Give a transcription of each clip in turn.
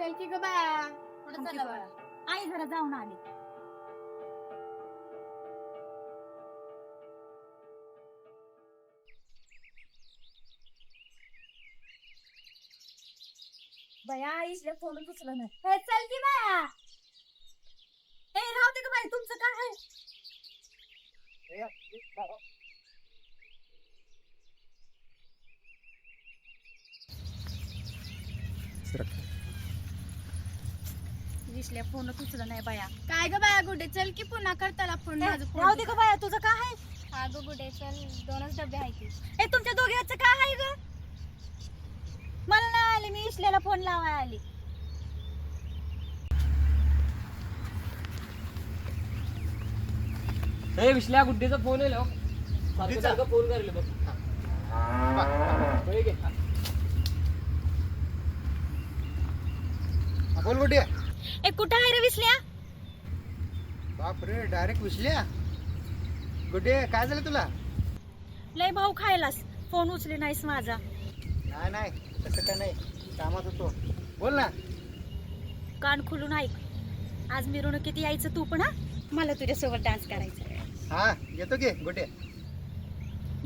चल की ग बाया. कुठं चालला बाळा? आई जरा जाऊन आले. बया आईच्या फोन उचलला नाही. हे चल की बाया. ए राहू दे ग बाई, तुमचं काय आहे? विसल्या फोन उचलला नाही बाया. काय ग बाया गुडे चल की पुन्हा कर त्याला फोन. माझं फोन राहू दे ग बाया, तुझं काय आहे? हा ग गुडे चल 2च डबे आहे की. ए तुमच्या दोघांचं काय आहे ग? मला नाही आले, मी विसल्याला फोन लावाय आली. ए विश्ल्या गुड्डीचा फोन येईल हो. सारखं सारखं फोन करेल बघ. होय की? बोल गुड्डी. ए कुठं आहे रे विसल्या? बापरे डायरेक्ट विसल्या. गुड्डी काय झालं तुला? लय भाऊ खायलास, फोन उचले नाहीस माझा. नाही नाही तसं काय नाही, कामात होतो. बोल ना. कान खुलून ऐक, आज मिरवणुकीत यायचं तू पण. हा मला तुझ्यासोबत डान्स करायचा. हा येतो की गुड्डी.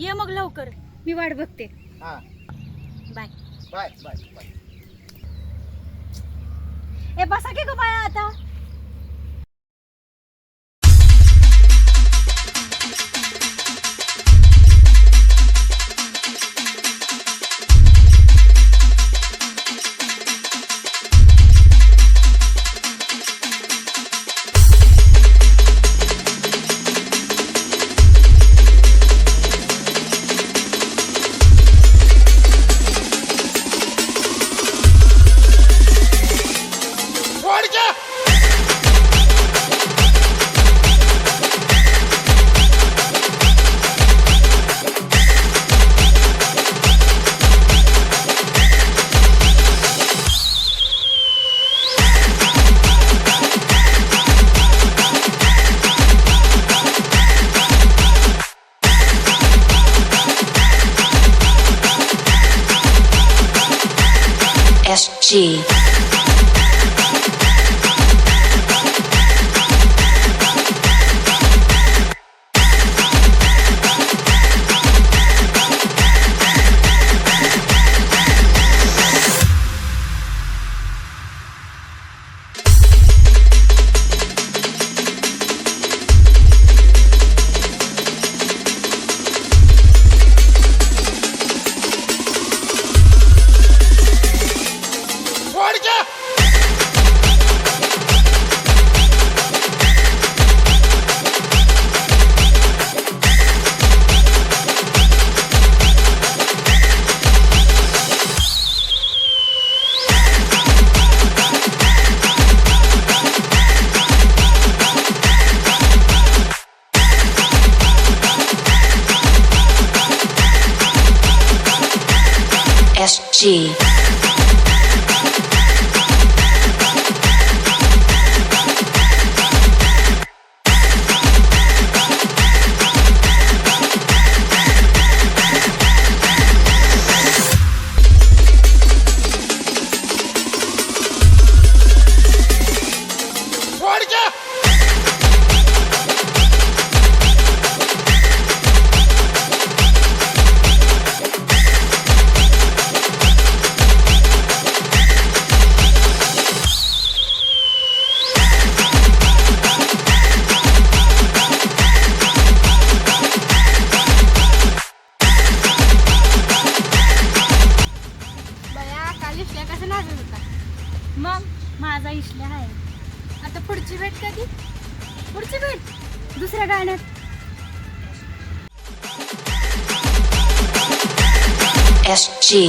ये मग लवकर, मी वाट बघते. हा बाय. Bye bye bye. ए बसा की ग बाया आता. SG. SG. कसं नाचत होता? मग माझा इशल्या आहे. आता पुढची भेट कधी? पुढची भेट दुसऱ्या गाण्यात. SG.